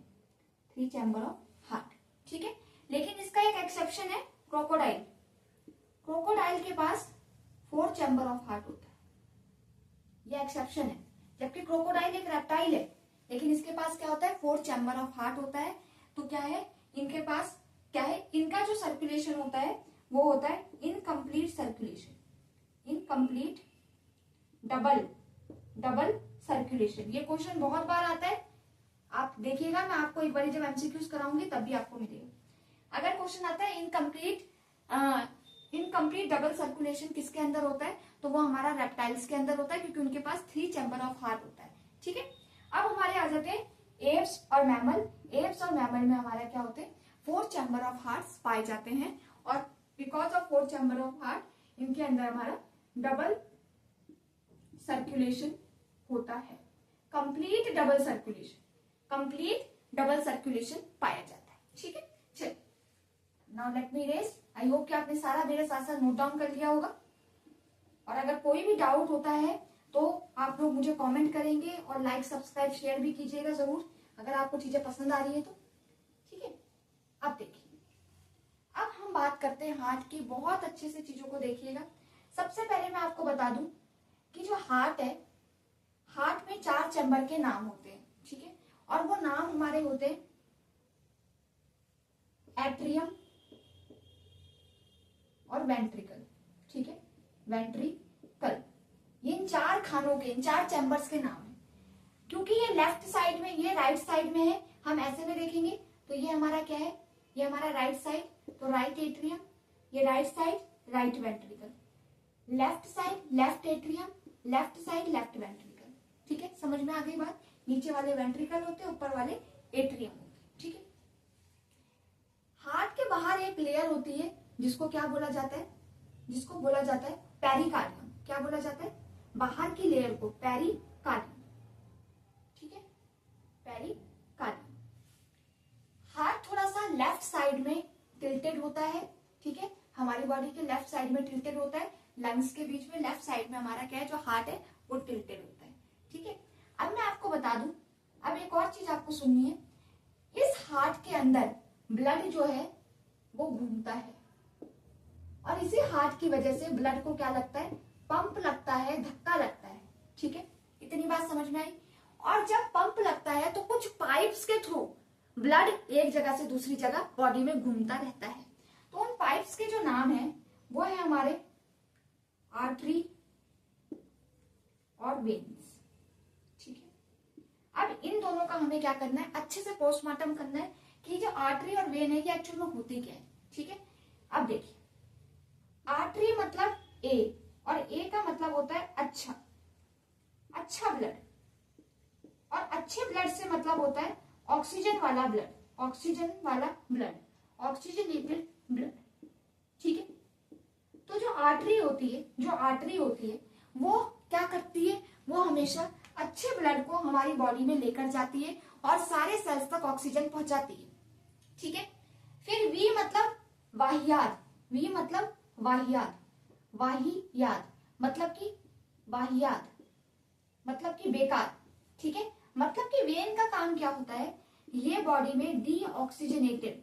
3 चैम्बर ऑफ हार्ट, ठीक है। लेकिन इसका एक एक्सेप्शन है, क्रोकोडाइल, क्रोकोडाइल के पास 4 चैम्बर ऑफ हार्ट होता है, ये एक्सेप्शन है। जबकि क्रोकोडाइल एक रेप्टाइल है लेकिन इसके पास क्या होता है, 4 चैम्बर ऑफ हार्ट होता है। तो क्या है, इनके पास क्या है, इनका जो सर्कुलेशन होता है वो होता है incomplete circulation, incomplete double circulation. ये क्वेश्चन बहुत बार आता है, आप देखिएगा, मैं आपको एक बार जब एमसीक्यूज कराऊंगी तब भी आपको मिलेगा। अगर क्वेश्चन आता है इनकम्प्लीट इनकम्प्लीट डबल सर्कुलेशन किसके अंदर होता है, तो वो हमारा रेप्टाइल्स के अंदर होता है, क्योंकि उनके पास 3 चैम्बर ऑफ हार्ट होता है। ठीक है, अब हमारे आ जाते हैं एप्स और मैमल। एप्स और मैमल में हमारा क्या होते हैं, 4 चैम्बर ऑफ हार्ट पाए जाते हैं, और because of 4 chamber of heart इनके अंदर हमारा डबल सर्कुलेशन होता है, कंप्लीट डबल सर्कुलेशन पाया जाता है। ठीक है, चलिए now let me race. I hope कि आपने सारा मेरे साथ साथ नोट डाउन कर लिया होगा, और अगर कोई भी डाउट होता है तो आप लोग मुझे कमेंट करेंगे, और लाइक सब्सक्राइब शेयर भी कीजिएगा जरूर अगर आपको चीजें पसंद आ रही है तो। ठीक है, अब देखिए, अब हम बात करते हैं हार्ट की। बहुत अच्छे से चीजों को देखिएगा। सबसे पहले मैं आपको बता दूं कि जो हार्ट है, हार्ट में 4 चैम्बर के नाम होते हैं। ठीक है, और वो नाम हमारे होते हैं एट्रियम और वेंट्रिकल। ठीक है, वेंट्रिकल, ये इन 4 खानों के, इन 4 चैम्बर्स के नाम है। क्योंकि ये लेफ्ट साइड में, ये राइट साइड में है, हम ऐसे में देखेंगे तो ये हमारा क्या है, ये हमारा राइट साइड, तो राइट एट्रियम, ये right side right ventricle, left side left atrium, left side left ventricle. ठीक है, समझ में आ गई बात। नीचे वाले वेंट्रिकल होते हैं, ऊपर वाले एट्रियम होते हैं। ठीक है, हार्ट के बाहर एक लेयर होती है जिसको क्या बोला जाता है, जिसको बोला जाता है पेरिकार्डियम। क्या बोला जाता है, बाहर की लेयर को पेरिकार्डियम। ठीक है, पेरिकार्डियम। हार्ट थोड़ा सा लेफ्ट साइड में टिल्टेड होता है। ठीक है, हमारी बॉडी के लेफ्ट साइड में टिल्टेड होता है, लंग्स के बीच में लेफ्ट साइड में हमारा क्या है, जो हार्ट है वो टिल्टेड होता है। ठीक है, अब मैं आपको बता दूं, अब एक और चीज आपको सुननी है, इस हार्ट के अंदर ब्लड जो है वो घूमता है, और इसी हार्ट की वजह से ब्लड को क्या लगता है, पंप लगता है, धक्का लगता है। ठीक है, इतनी बात समझ में आई। और जब पंप लगता है तो कुछ पाइप्स के थ्रू ब्लड एक जगह से दूसरी जगह बॉडी में घूमता रहता है। तो उन पाइप्स के जो नाम है वो है हमारे आर्टरी और वेन्स। ठीक है, अब इन दोनों का हमें क्या करना है, अच्छे से पोस्टमार्टम करना है कि जो आर्टरी और वेन है ये एक्चुअल में होती क्या है। ठीक है, अब देखिए, आर्टरी मतलब ए, और ए का मतलब होता है अच्छा, अच्छा ब्लड, और अच्छे ब्लड से मतलब होता है ऑक्सीजन वाला ब्लड, ऑक्सीजन वाला ब्लड, ऑक्सीजनेटेड ब्लड। ठीक है, तो जो आर्टरी होती है, जो आर्टरी होती है वो क्या करती है, वो हमेशा अच्छे ब्लड को हमारी बॉडी में लेकर जाती है और सारे सेल्स तक ऑक्सीजन पहुंचाती है। ठीक है, फिर वी मतलब वाहियात, वी मतलब वाहियात, वाहियात मतलब कि वाहियात मतलब कि बेकार। ठीक है, मतलब कि वेन का काम क्या होता है, ये बॉडी में डीऑक्सीजनेटेड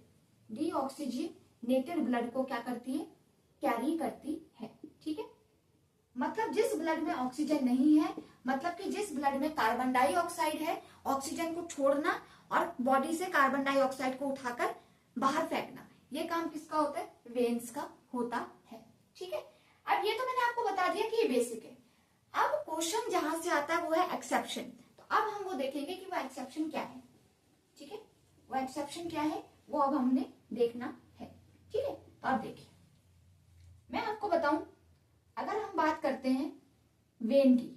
ब्लड को क्या करती है, कैरी करती है। ठीक है, मतलब जिस ब्लड में ऑक्सीजन नहीं है, मतलब कि जिस ब्लड में कार्बन डाइऑक्साइड है, ऑक्सीजन को छोड़ना और बॉडी से कार्बन डाइऑक्साइड को उठाकर बाहर फेंकना, ये काम किसका होता है, वेन्स का होता है। ठीक है, अब ये तो मैंने आपको बता दिया कि ये बेसिक है। अब क्वेश्चन जहां से आता है वो है एक्सेप्शन। तो अब हम वो देखेंगे कि वो एक्सेप्शन क्या है। ठीक है, वो एक्सेप्शन क्या है वो अब हमने देखना है। ठीक है, तो अब देखिए, मैं आपको बताऊं, अगर हम बात करते हैं वेन की,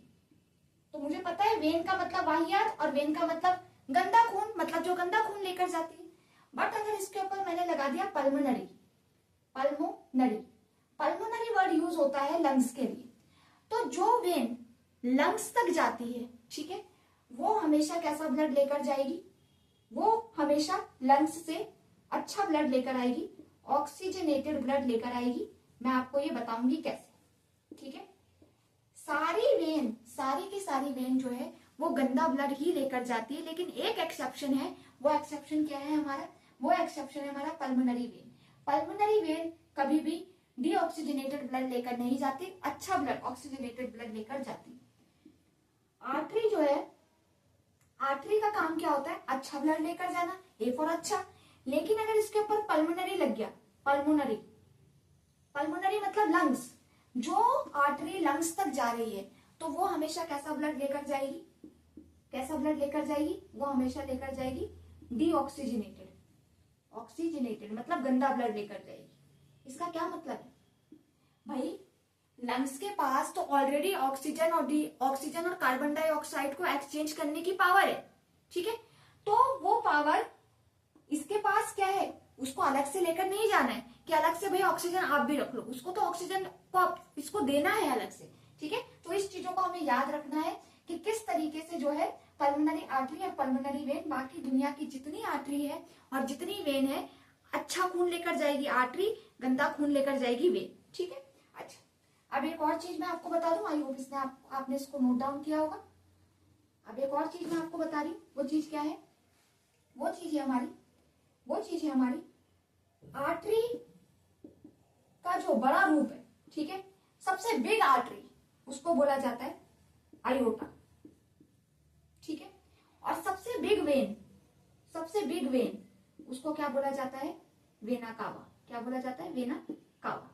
तो मुझे पता है वेन का मतलब वाहियात, और वेन का मतलब गंदा खून, मतलब जो गंदा खून लेकर जाती है। बट अगर इसके ऊपर मैंने लगा दिया pulmonary, pulmonary, pulmonary word use होता है लंग्स के लिए, तो जो वेन लंग्स तक जाती है, ठीक है, वो हमेशा कैसा ब्लड लेकर जाएगी, वो हमेशा लंग्स से अच्छा ब्लड लेकर आएगी, ऑक्सीजनेटेड ब्लड लेकर आएगी। मैं आपको ये बताऊंगी कैसे। ठीक है, सारी वेन, सारी की सारी वेन जो है वो गंदा ब्लड ही लेकर जाती है, लेकिन एक एक्सेप्शन है। वो एक्सेप्शन क्या है हमारा, वो एक्सेप्शन है हमारा पल्मोनरी वेन। पल्मोनरी वेन कभी भी डीऑक्सीजनेटेड ब्लड लेकर नहीं जाती, अच्छा ब्लड, ऑक्सीजनेटेड ब्लड लेकर जाती। आर्टरी जो है, आर्टरी का काम क्या होता है, अच्छा ब्लड लेकर जाना, ए फॉर अच्छा। लेकिन अगर इसके ऊपर पल्मोनरी लग गया, पल्मोनरी, पल्मोनरी मतलब लंग्स, जो आर्टरी लंग्स तक जा रही है, तो वो हमेशा कैसा ब्लड लेकर जाएगी, कैसा ब्लड लेकर जाएगी, वो हमेशा लेकर जाएगी डीऑक्सीजनेटेड, ऑक्सीजनेटेड मतलब गंदा ब्लड लेकर जाएगी। इसका क्या मतलब है, भाई लंग्स के पास तो ऑलरेडी ऑक्सीजन और कार्बन डाइऑक्साइड को एक्सचेंज करने की पावर है, ठीक है। तो वो पावर इसके पास क्या है, उसको अलग से लेकर नहीं जाना है कि अलग से भाई ऑक्सीजन आप भी रख लो, उसको तो ऑक्सीजन को इसको देना है अलग से, ठीक है। तो इस चीजों को हमें याद रखना है कि किस तरीके से जो है पल्मोनरी आर्टरी और पल्मोनरी वेन, बाकी दुनिया की जितनी आर्टरी है और जितनी वेन है, अच्छा खून लेकर जाएगी आर्टरी, गंदा खून लेकर जाएगी वेन, ठीक है। अच्छा, अब एक और चीज मैं आपको बता दूं, आई होप इसने आपने इसको नोट डाउन किया होगा। अब एक और चीज मैं आपको बता रही हूँ, वो चीज क्या है, वो चीज है हमारी आर्टरी का जो बड़ा रूप है, ठीक है। सबसे बिग आर्टरी उसको बोला जाता है आयोटा, ठीक है। और सबसे बिग वेन उसको क्या बोला जाता है, वेना कावा। क्या बोला जाता है, वेना कावा,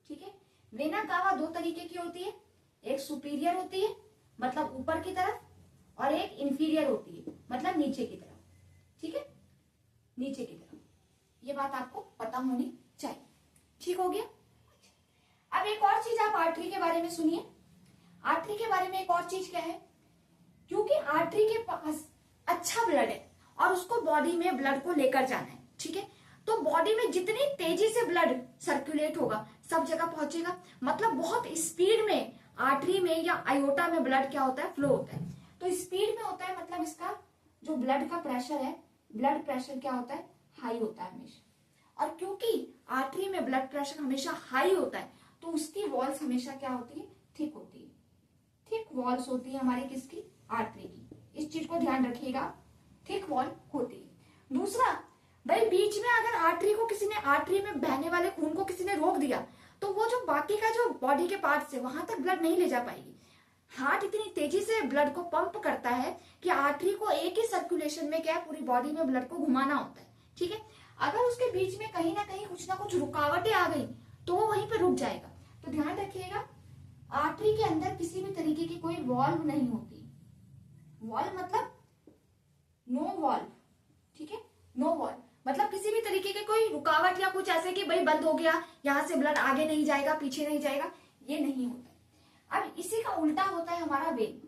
ठीक है। वेना कावा दो तरीके की होती है, एक सुपीरियर होती है मतलब ऊपर की तरफ, और एक इंफीरियर होती है मतलब नीचे की तरफ, ठीक है, नीचे की तरफ। ये बात आपको पता होनी चाहिए, ठीक हो गया। अब एक और चीज आप आर्टरी के बारे में सुनिए। आर्टरी के बारे में एक और चीज क्या है, क्योंकि आर्टरी के पास अच्छा ब्लड है और उसको बॉडी में ब्लड को लेकर जाना है, ठीक है। तो बॉडी में जितनी तेजी से ब्लड सर्कुलेट होगा सब जगह पहुंचेगा, मतलब बहुत स्पीड में आर्टरी में या आयोटा में ब्लड क्या होता है, फ्लो होता है। तो स्पीड में होता है मतलब इसका जो ब्लड का प्रेशर है, ब्लड प्रेशर क्या होता है, हाई होता है हमेशा। और क्योंकि आर्टरी में ब्लड प्रेशर हमेशा हाई होता है तो उसकी वॉल्स हमेशा क्या होती है, थिक होती है। थिक वॉल्स होती है हमारी किसकी, आर्टरी की। इस चीज को ध्यान रखिएगा, थिक वॉल होती है। दूसरा, भाई बीच में अगर आर्टरी को किसी ने, आर्टरी में बहने वाले खून को किसी ने रोक दिया तो वो जो बाकी का जो बॉडी के पार्ट्स है वहां तक ब्लड नहीं ले जा पाएगी। हार्ट इतनी तेजी से ब्लड को पंप करता है कि आर्टरी को एक ही सर्कुलेशन में क्या पूरी बॉडी में ब्लड को घुमाना होता है, ठीक है। अगर उसके बीच में कहीं ना कुछ रुकावटें आ गई तो वो वहीं पे रुक जाएगा। तो ध्यान रखिएगा, आर्टरी के अंदर किसी भी तरीके की कोई वॉल्व नहीं होती। वॉल्व मतलब नो वॉल्व, ठीक है, नो वॉल्व मतलब किसी भी तरीके के कोई रुकावट या कुछ ऐसे कि भाई बंद हो गया, यहां से ब्लड आगे नहीं जाएगा, पीछे नहीं जाएगा, ये नहीं होता है। अब इसी का उल्टा होता है हमारा वेन,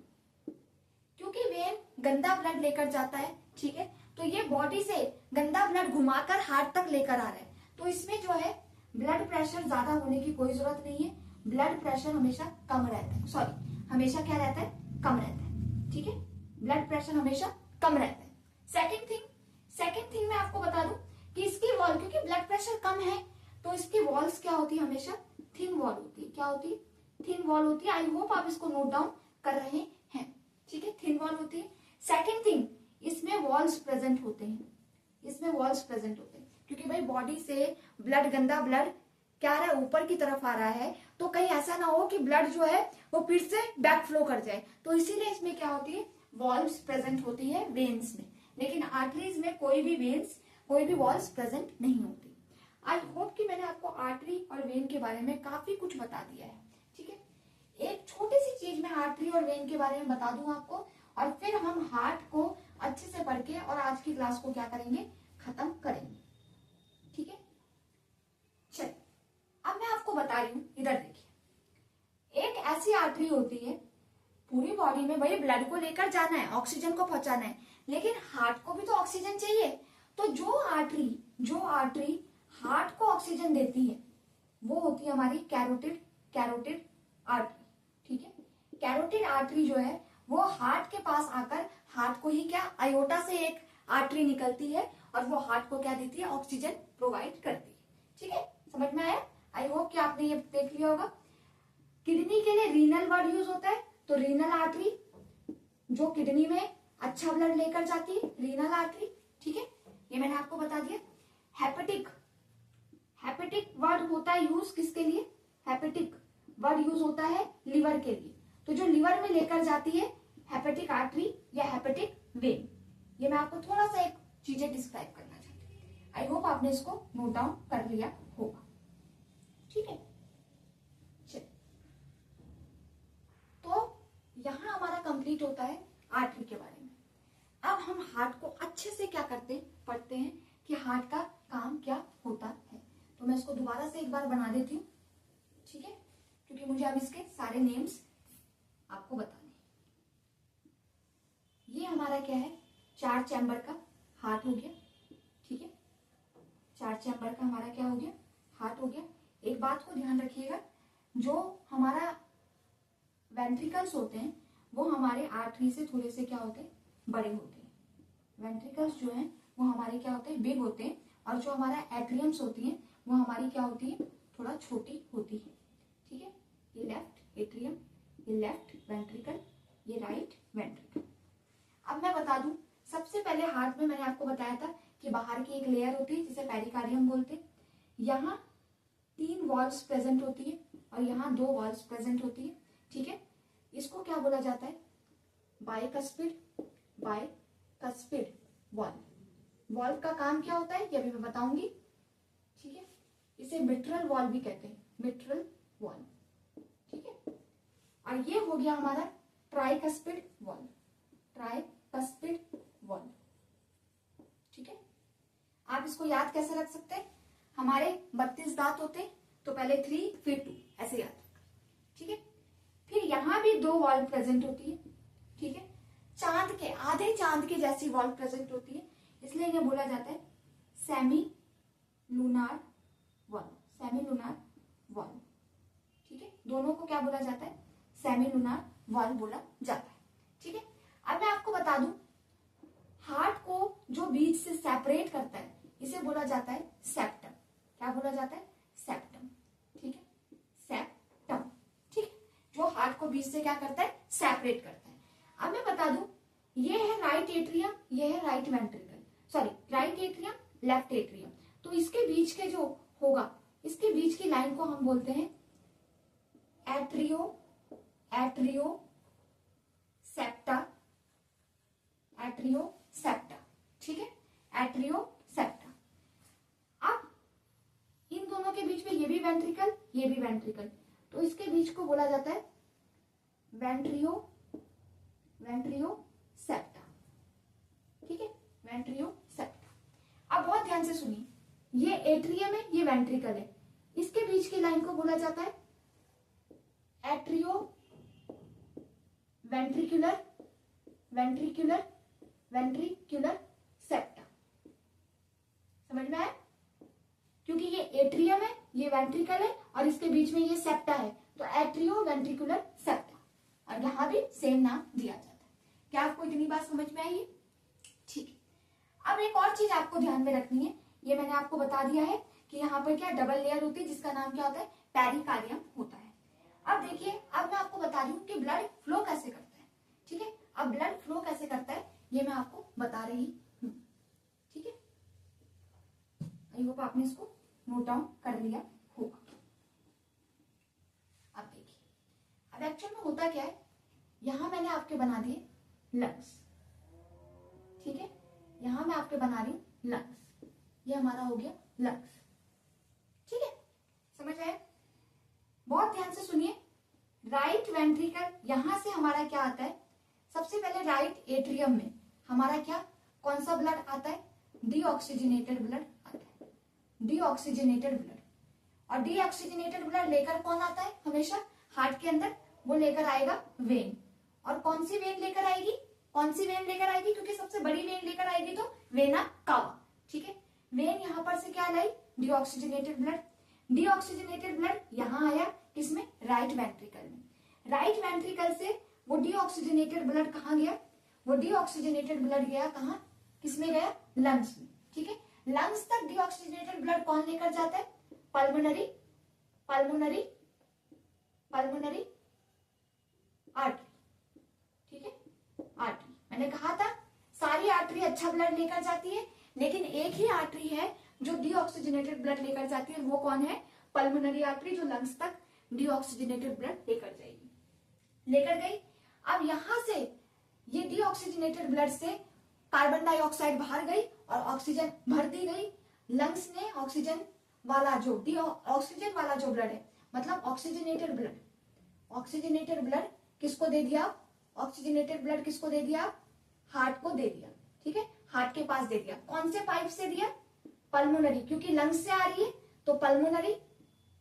क्योंकि वेन गंदा ब्लड लेकर जाता है, ठीक है। तो ये बॉडी से गंदा ब्लड घुमाकर हार्ट तक लेकर आ रहा है। तो इसमें जो है ब्लड प्रेशर ज्यादा होने की कोई जरूरत नहीं है, ब्लड प्रेशर हमेशा कम रहता है, सॉरी हमेशा क्या रहता है, कम रहता है, ठीक है। ब्लड प्रेशर हमेशा कम रहता है। सेकेंड थिंग मैं आपको बता दूं कि इसकी वॉल, क्योंकि ब्लड प्रेशर कम है तो इसकी वॉल्स क्या होती है, हमेशा थिन वॉल होती है। क्या होती है, थिन वॉल होती है। आई होप आप इसको नोट डाउन कर रहे हैं, ठीक है, थिन वॉल होती है। सेकेंड थिंग, इसमें वॉल्स प्रेजेंट होते हैं, क्योंकि भाई बॉडी से ब्लड, गंदा ब्लड क्या आ रहा है, ऊपर की तरफ आ रहा है, तो कहीं ऐसा ना हो कि ब्लड जो है वो फिर से बैक फ्लो कर जाए। तो इसीलिए इसमें क्या होती है, वॉल्व्स प्रेजेंट होती है वेन्स में, लेकिन आर्टरीज में कोई भी वॉल्व्स प्रेजेंट नहीं होती। आई होप कि मैंने आपको आर्टरी और वेन के बारे में काफी कुछ बता दिया है, ठीक है। एक छोटी सी चीज मैं आर्टरी और वेन के बारे में बता दूं आपको, और फिर हम हार्ट को अच्छे से पढ़ के और आज की क्लास को क्या करेंगे, खत्म करेंगे, ठीक है। चलिए अब मैं आपको बता रही हूं, इधर देखिए, एक ऐसी आर्टरी होती है, पूरी बॉडी में भाई ब्लड को लेकर जाना है, ऑक्सीजन को पहुंचाना है, लेकिन हार्ट को भी तो ऑक्सीजन चाहिए। तो जो आर्टरी हार्ट को ऑक्सीजन देती है वो होती है हमारी कैरोटिड आर्टरी, ठीक है। कैरोटिड आर्टरी जो है वो हार्ट के पास आकर हार्ट को ही क्या, आयोटा से एक आर्टरी निकलती है और वो हार्ट को क्या देती है, ऑक्सीजन प्रोवाइड करती है, ठीक है। समझ में आया? आई होप कि आपने ये देख लिया होगा। किडनी के लिए रीनल वर्ड यूज होता है, तो रीनल आर्टरी जो किडनी में अच्छा ब्लड लेकर जाती है, रीनल आर्टरी, ठीक है, ये मैंने आपको बता दिया। हेपेटिक वर्ड होता है यूज किसके लिए, हेपेटिक वर्ड यूज होता है लिवर के लिए, तो जो लिवर में लेकर जाती है हेपेटिक आर्टरी या हेपेटिक वेन। ये मैं आपको थोड़ा सा एक चीजें डिस्क्राइब करना चाहती हूँ। आई होप आपने इसको नोट डाउन कर लिया होगा, ठीक है। तो यहां हमारा कंप्लीट होता है आर्टरी के बारे में। अब हम हार्ट को अच्छे से क्या करते हैं, पढ़ते हैं कि हार्ट का काम क्या होता है। तो मैं इसको दोबारा से एक बार बना देती हूँ, ठीक है, क्योंकि मुझे अब इसके सारे नेम्स आपको बताने। ये हमारा क्या है, 4 चैम्बर का हार्ट हो गया। ठीक है, 4 चैम्बर का हमारा क्या हो गया, हार्ट हो गया। एक बात को ध्यान रखिएगा, जो हमारा वेंट्रिकल्स होते हैं वो हमारे आर्टरी से थोड़े से क्या होते हैं, बड़े होते हैं। वेंट्रिकल्स जो हैं वो हमारे क्या होते हैं, बिग होते हैं, और जो हमारा एट्रियम्स होती हैं वो हमारी क्या होती है, थोड़ा छोटी होती है। ठीक है, ये लेफ्ट एट्रियम, ये लेफ्ट वेंट्रिकल, ये राइट वेंट्रिकल। अब मैं बता दूं, सबसे पहले हार्ट में मैंने आपको बताया था कि बाहर की एक लेयर होती है जिसे पेरिकार्डियम बोलते हैं। यहाँ 3 वॉल्व्स प्रेजेंट होती है और यहाँ 2 वॉल्व्स प्रेजेंट होती है। ठीक है, इसको क्या बोला जाता है, बाइकस्पिड वॉल्व। वॉल्व का काम क्या होता है ये भी मैं बताऊंगी। ठीक है, इसे मिट्रल वॉल्व भी कहते हैं, मिट्रल वॉल्व। ठीक है, और ये हो गया हमारा ट्राइकस्पिड वॉल्व, ट्राइकस्पिड वॉल्व। ठीक है, आप इसको याद कैसे रख सकते हैं, हमारे 32 दांत होते हैं तो पहले 3 फिर 2 ऐसे याद रखना। ठीक है, फिर यहां भी 2 वॉल्व प्रेजेंट होती है। ठीक है, चांद के आधे चांद के जैसी वॉल्व प्रेजेंट होती है, इसलिए इन्हें बोला जाता है semi lunar valve, semi lunar valve. ठीक है, दोनों को क्या बोला जाता है, सेमी लूनार वॉल्व बोला जाता है। ठीक है, अब मैं आपको बता दूं, हार्ट को जो बीच से सेपरेट करता है इसे बोला जाता है सेप्टम। क्या बोला जाता है, सेप्टम। ठीक है, सेप्टम। ठीक है, जो हार्ट को बीच से क्या करता है, सेपरेट करता है। अब मैं बता दूं, ये है राइट एट्रियम, ये है right ventricle, sorry right atrium left atrium. तो इसके बीच के जो होगा, इसके बीच की लाइन को हम बोलते हैं एट्रियो सेप्टा, एट्रियो सेप्टा। ठीक है, एट्रियो सेप्टा। अब इन दोनों के बीच में ये भी वेंट्रिकल, ये भी वेंट्रिकल, तो इसके बीच को बोला जाता है वेंट्रियो सेप्टा। ठीक है, वेंट्रियो सेप्टा। अब बहुत ध्यान से सुनिए, ये एट्रियम है, ये वेंट्रिकल है, इसके बीच की लाइन को बोला जाता है एट्रियो वेंट्रिकुलर सेप्टा। समझ में आया, क्योंकि ये एट्रियम है, ये वेंट्रिकल है और इसके बीच में ये सेप्टा है, तो एट्रियो वेंट्रिकुलर सेप्टा, और यहां भी सेम नाम दिया जाता है। क्या आपको इतनी बात समझ में आई है? ठीक है, अब एक और चीज आपको ध्यान में रखनी है, ये मैंने आपको बता दिया है कि यहाँ पर क्या डबल लेयर होती है जिसका नाम क्या होता है, पेरिकार्डियम होता है। अब देखिए, अब मैं आपको बता रही हूँ कि ब्लड फ्लो कैसे करता है। ठीक है, अब ब्लड फ्लो कैसे करता है ये मैं आपको बता रही हूँ। ठीक है, आई होप आपने इसको नोट डाउन कर लिया होगा। अब देखिए, अब एक्चुअल में होता क्या है, यहां मैंने आपके बना दिए लंग्स। ठीक है, यहां मैं आपके बना रही हूं लंग्स, ये हमारा हो गया लंग्स। ठीक है, समझ आए? बहुत ध्यान से सुनिए, राइट वेंट्रिकल यहां से हमारा क्या आता है, सबसे पहले राइट एट्रियम में हमारा क्या, कौन सा ब्लड आता है, डीऑक्सीजनेटेड ब्लड आता है, डीऑक्सीजनेटेड ब्लड। और डीऑक्सीजनेटेड ब्लड लेकर कौन आता है हमेशा हार्ट के अंदर, वो लेकर आएगा वेन। और कौन सी वेन लेकर आएगी, कौन सी वेन लेकर आएगी, क्योंकि सबसे बड़ी वेन लेकर आएगी तो वेना कावा। ठीक है, वेन यहां पर से क्या लाई, डीऑक्सीजनेटेड ब्लड। डीऑक्सीजनेटेड ब्लड यहां आया किसमें, राइट वेंट्रिकल में। राइट वेंट्रिकल से वो डीऑक्सीजनेटेड ब्लड कहां गया, वो डीऑक्सीजनेटेड ब्लड गया कहां, किसमें गया, लंग्स में। ठीक है, लंग्स तक डीऑक्सीजनेटेड ब्लड कौन लेकर जाता है, पल्मोनरी आर्टरी। ठीक है, आर्टरी, मैंने कहा था सारी आर्टरी अच्छा ब्लड लेकर जाती है, लेकिन एक ही आर्टरी है जो डीऑक्सीजनेटेड ब्लड लेकर जाती है, वो कौन है, पल्मोनरी आर्टरी, जो लंग्स तक डीऑक्सीजनेटेड ब्लड लेकर जाएगी, लेकर गई। अब यहां से ये डीऑक्सीजनेटेड ब्लड से कार्बन डाइऑक्साइड बाहर गई और ऑक्सीजन भर दी गई। लंग्स ने ऑक्सीजन वाला जो ब्लड है, मतलब ऑक्सीजनेटेड ब्लड किसको दे दिया, ऑक्सीजनेटेड ब्लड किसको दे दिया, हार्ट को दे दिया। ठीक है, हार्ट के पास दे दिया। कौन से पाइप से दिया, पल्मोनरी, क्योंकि लंग्स से आ रही है तो पल्मोनरी।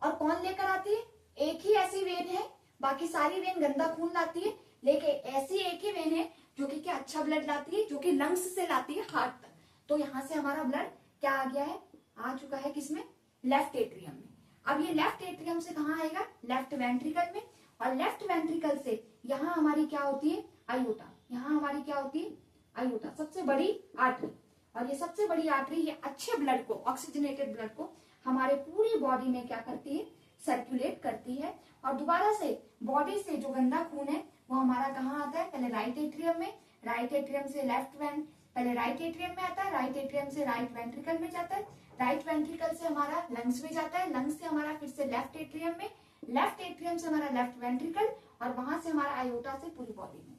और कौन लेकर आती है, एक ही ऐसी वेन है, बाकी सारी वेन गंदा खून लाती है, लेकिन ऐसी एक ही वेन है जो कि क्या अच्छा ब्लड लाती है, जो कि लंग्स से लाती है हार्ट तक। तो यहाँ से हमारा ब्लड क्या आ गया है, आ चुका है किसमें, लेफ्ट एट्रियम में। अब ये लेफ्ट एट्रियम से कहाँ आएगा, लेफ्ट वेंट्रिकल में, और लेफ्ट वेंट्रिकल से यहाँ हमारी क्या होती है, आयोटा। यहाँ हमारी क्या होती है, आयोटा, सबसे बड़ी आर्टरी। और ये सबसे बड़ी आर्टरी ये अच्छे ब्लड को, ऑक्सीजनेटेड ब्लड को हमारे पूरी बॉडी में क्या करती है, सर्कुलेट करती है। और दोबारा से बॉडी से जो गंदा खून है वो हमारा कहाँ आता है, पहले राइट एट्रियम में, राइट एट्रियम से लेफ्ट वेंट, पहले राइट एट्रियम में आता है, राइट एट्रियम से राइट वेंट्रिकल में जाता है, राइट वेंट्रिकल से हमारा लंग्स में जाता है, लंग्स से हमारा फिर से लेफ्ट एट्रियम में, लेफ्ट एट्रियम से हमारा लेफ्ट वेंट्रिकल, और वहां से हमारा आयोटा से पूरी बॉडी में।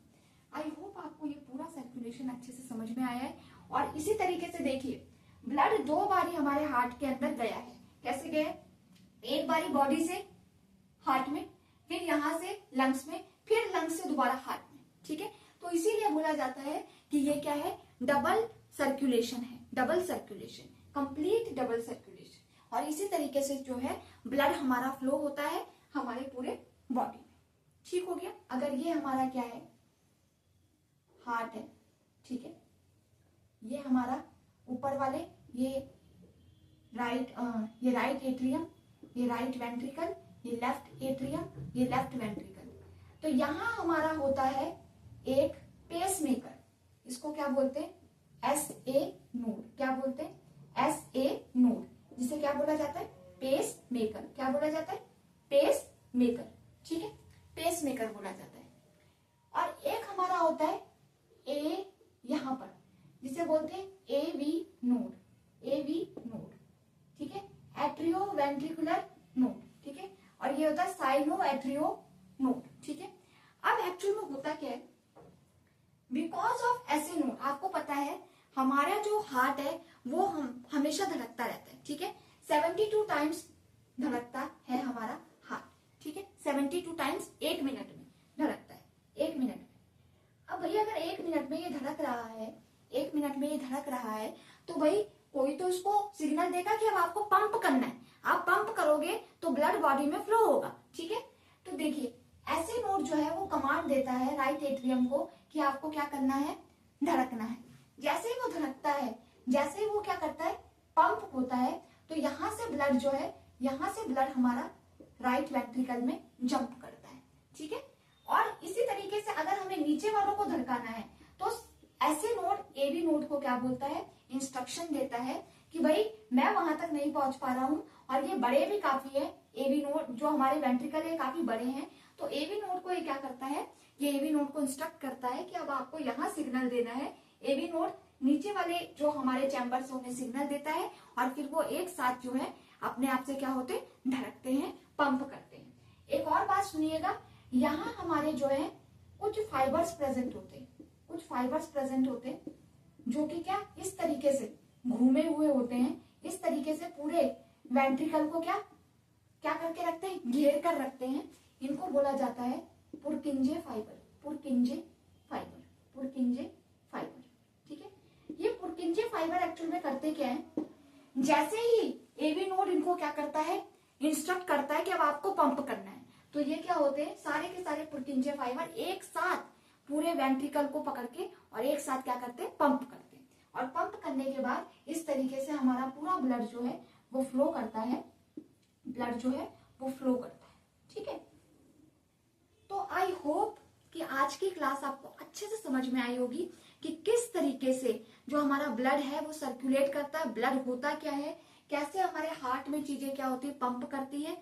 आई होप आपको ये पूरा सर्कुलेशन अच्छे से समझ में आया है। और इसी तरीके से देखिए, ब्लड 2 बारी हमारे हार्ट के अंदर गया है। कैसे गया, एक बारी बॉडी से हार्ट में, फिर यहाँ से लंग्स में, फिर लंग्स से दोबारा हार्ट में। ठीक है, तो इसीलिए बोला जाता है कि ये क्या है, डबल सर्कुलेशन है, double circulation, complete double circulation. और इसी तरीके से जो है ब्लड हमारा फ्लो होता है हमारे पूरे बॉडी में। ठीक हो गया। अगर ये हमारा क्या है, हार्ट है, ठीक है, ये हमारा ऊपर वाले ये राइट एट्रियम, ये राइट वेंट्रिकल, ये लेफ्ट एट्रियम, ये लेफ्ट वेंट्रिकल। तो यहाँ हमारा होता है एक पेस मेकर, इसको क्या बोलते हैं, SA नोड। क्या बोलते हैं, SA नोड, जिसे क्या बोला जाता है, पेस मेकर। क्या बोला जाता है, पेस मेकर। ठीक है, पेस मेकर बोला जाता है। और एक हमारा होता है A यहाँ पर, जिसे बोलते हैं AV नोड, AV नोड। ठीक है, एट्रियो वेंट्रिकुलर नोड। ठीक है, और ये होता है साइनो एट्रियो नोड। ठीक है, अब एक्चुअल में होता क्या है, बिकॉज ऑफ ऐसे नोड, आपको पता है हमारा जो हार्ट है वो हम हमेशा धड़कता रहता है। ठीक है, 72 टाइम्स धड़कता है हमारा हार्ट। ठीक है, 72 टाइम्स 1 मिनट में धड़कता है, 1 मिनट में। अब भैया अगर 1 मिनट में ये धड़क रहा है, 1 मिनट में ये धड़क रहा है, तो भाई कोई तो इसको सिग्नल देगा कि अब आपको पंप करना है। आप पंप करोगे तो ब्लड बॉडी में फ्लो होगा। ठीक है, तो देखिए ऐसे नोड जो है वो कमांड देता है राइट एट्रियम को कि आपको क्या करना है, धड़कना है। जैसे ही वो धड़कता है, जैसे ही वो क्या करता है, पंप होता है, तो यहाँ से ब्लड जो है, यहाँ से ब्लड हमारा राइट वेंट्रिकल में जंप करता है। ठीक है, और इसी तरीके से अगर हमें नीचे वालों को धड़काना है तो ऐसे नोड AV नोड को क्या बोलता है, इंस्ट्रक्शन देता है कि भाई मैं वहां तक नहीं पहुंच पा रहा हूँ, और ये बड़े भी काफी है, AV नोड जो हमारे वेंट्रिकल है काफी बड़े हैं, तो AV नोड को ये क्या करता है, ये AV नोड को इंस्ट्रक्ट करता है कि अब आपको यहाँ सिग्नल देना है। AV नोड नीचे वाले जो हमारे चैम्बर्स उन्हें सिग्नल देता है, और फिर वो एक साथ जो है अपने आप से क्या होते, धड़कते हैं, पंप करते हैं। एक और बात सुनिएगा, यहाँ हमारे जो है कुछ फाइबर्स प्रेजेंट होते हैं, कुछ फाइबर्स प्रेजेंट होते हैं जो कि क्या इस तरीके से घूमे हुए होते हैं, इस तरीके से पूरे वेंट्रिकल को क्या क्या करके रखते हैं, घेर कर रखते हैं। इनको बोला जाता है पुरकिंजे फाइबर, पुरकिंजे फाइबर, पुरकिंजे फाइबर। ठीक है, ये पुरकिंजे फाइबर एक्चुअल में करते क्या है, जैसे ही AV नोड इनको क्या करता है, इंस्ट्रक्ट करता है कि अब आपको पंप करना है, तो ये क्या होते हैं, सारे के सारे पुरकिंजे फाइबर एक साथ पूरे वेंट्रिकल को पकड़ के और एक साथ क्या करते हैं, पंप करते हैं। और पंप करने के बाद इस तरीके से हमारा पूरा ब्लड जो है वो फ्लो करता है, ब्लड जो है वो फ्लो करता है। ठीक है, तो आई होप कि आज की क्लास आपको अच्छे से समझ में आई होगी कि किस तरीके से जो हमारा ब्लड है वो सर्कुलेट करता है, ब्लड होता क्या है, कैसे हमारे हार्ट में चीजें क्या होती है, पंप करती है,